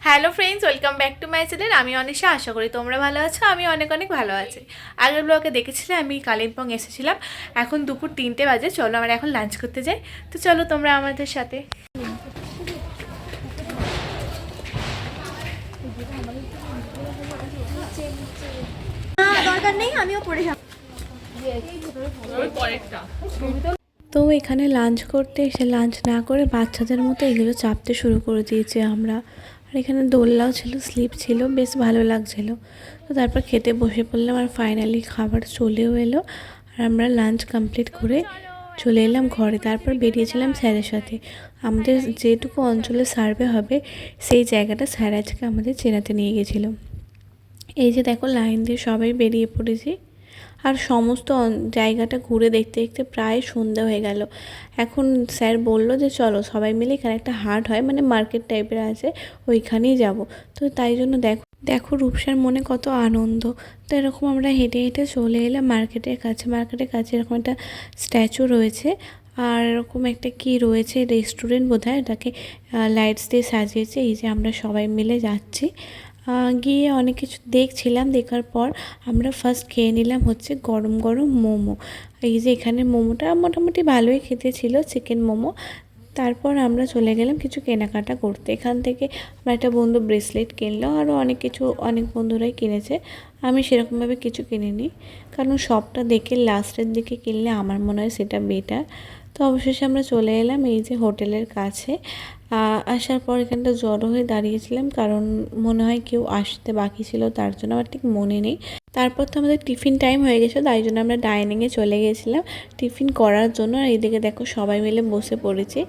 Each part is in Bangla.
Hello friends, welcome back to my channel. আমি অনিশা, আশা করি তোমরা ভালো আছো। আমি অনেক অনেক ভালো আছি। আগের ব্লগে দেখেছিলে আমি কালিম্পং এসেছিলাম। এখন দুপুর 3টে বাজে। চলো আমরা এখন লাঞ্চ করতে যাই। তো চলো তোমরা আমাদের সাথে। দরকার নেই, আমিও পড়ে যাব। তো এখানে লাঞ্চ করতে এসে লাঞ্চ না করে বাচ্চাদের মতো এগুলো চাপতে শুরু করে দিয়েছি আমরা। আর এখানে দোলনাও ছিল, স্লিপ ছিল, বেশ ভালো লাগছিল। তো তারপর খেতে বসে পড়লাম আর ফাইনালি খাবার চলেও এলো। আর আমরা লাঞ্চ কমপ্লিট করে চলে এলাম ঘরে। তারপর বেরিয়েছিলাম স্যারের সাথে। আমাদের যেটুকু অঞ্চলে সার্ভে হবে সেই জায়গাটা স্যার আজকে আমাদের চেনাতে নিয়ে গেছিলো। এই যে দেখো লাইন দিয়ে সবাই বেরিয়ে পড়েছি। আর সমস্ত জায়গাটা ঘুরে দেখতে দেখতে প্রায় সন্ধ্যা হয়ে গেল। এখন স্যার বলল যে চলো সবাই মিলে এখানে একটা হাট হয়, মানে মার্কেট টাইপের আছে, ওইখানেই যাব। তো তাই জন্য দেখো দেখো রূপসার মনে কত আনন্দ। তো এরকম আমরা হেঁটে হেঁটে চলে এলাম মার্কেটের কাছে। মার্কেটের কাছে এরকম একটা স্ট্যাচু রয়েছে, আর এরকম একটা কি রয়েছে, রেস্টুরেন্ট বোধহয়, এটাকে লাইটস দিয়ে সাজিয়েছে। এই যে আমরা সবাই মিলে যাচ্ছি। গিয়ে অনেক কিছু দেখছিলাম। দেখার পর আমরা ফার্স্ট খেয়ে নিলাম হচ্ছে গরম গরম মোমো। এই যে এখানে মোমোটা মোটামুটি ভালোই খেতে ছিল, চিকেন মোমো। তারপর আমরা চলে গেলাম কিছু কেনাকাটা করতে। এখান থেকে আমার একটা বন্ধু ব্রেসলেট কিনলো, আরও অনেক কিছু অনেক বন্ধুরাই কিনেছে। আমি সেরকমভাবে কিছু কিনিনি, কারণ সবটা দেখে লাস্টের দিকে কিনলে আমার মনে হয় সেটা বেটার। তো অবশেষে আমরা চলে এলাম এই যে হোটেলের কাছে। আসার পর এখানটা জড়ো হয়ে দাঁড়িয়েছিলাম, কারণ মনে হয় কেউ আসতে বাকি ছিল, তার জন্য আমার ঠিক মনে নেই। তারপর তো আমাদের টিফিন টাইম হয়ে গেছে, তাই জন্য আমরা ডাইনিংয়ে চলে গেছিলাম টিফিন করার জন্য। আর এইদিকে দেখো সবাই মিলে বসে পড়েছি।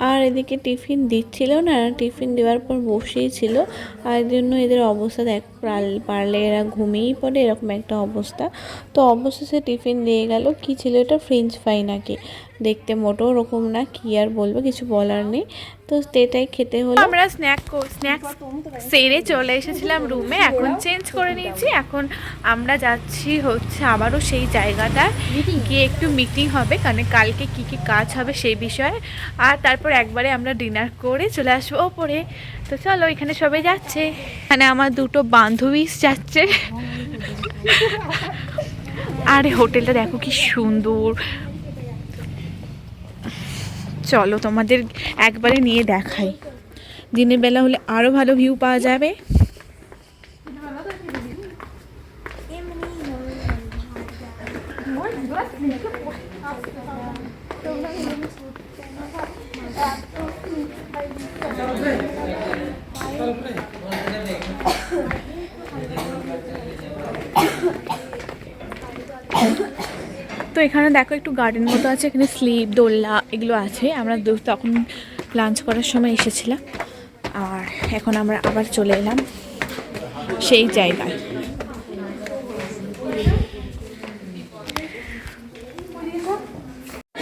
আর এদিকে টিফিন দিচ্ছিল না, টিফিন দেওয়ার পর বসেই ছিল। আর এর জন্য এদের অবস্থা দেখ, পারলে এরা ঘুমিয়েই পড়ে, এরকম একটা অবস্থা। তো অবশেষে টিফিন দিয়ে গেল। কি ছিল এটা, ফ্রেঞ্চ ফ্রাই নাকি, দেখতে মোটেও ওরকম না। কি আর বলবো, কিছু বলার নেই। তো এটাই খেতে হলো। আমরা স্ন্যাক্স সেরে চলে এসেছিলাম রুমে। এখন চেঞ্জ করে নিয়েছি। এখন আমরা যাচ্ছি হচ্ছে আবারও সেই জায়গাটায় গিয়ে একটু মিটিং হবে, কারণ কালকে কি কি কাজ হবে সেই বিষয়ে। আর তারপর একবারে আমরা ডিনার করে চলে আসবো ওপরে। তো চলো, এখানে সবাই যাচ্ছে। এখানে আমার দুটো বান্ধবী যাচ্ছে। আর হোটেলটা দেখো কি সুন্দর। চলো তোমাদের একবারে নিয়ে দেখাই। দিনের বেলা হলে আরো ভালো ভিউ পাওয়া যাবে। তো এখানে দেখো একটু গার্ডেন মতো আছে, এখানে স্লিপ দোলনা এগুলো আছে। আমরা তখন লাঞ্চ করার সময় এসেছিলাম। আর এখন আমরা আবার চলে এলাম সেই জায়গায়।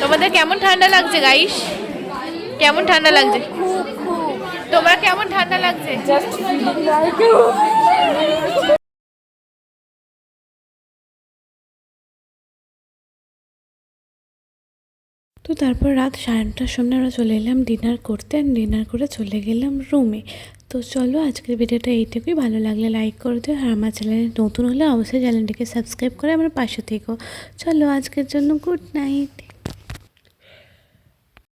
তোমাদের কেমন ঠান্ডা লাগছে গাইস? কেমন ঠান্ডা লাগছে? তোমরা কেমন ঠান্ডা লাগছে? তো তারপর রাত 9:30টার সময় আমরা চলে এলাম ডিনার করতে। ডিনার করে চলে গেলাম রুমে। তো চলো আজকের ভিডিওটা এইটুকুই। ভালো লাগলে লাইক করে দিও, আর আমার চ্যানেলে নতুন হলে অবশ্যই চ্যানেলটিকে সাবস্ক্রাইব করে আমার পাশে থেকো। চলো আজকের জন্য গুড নাইট।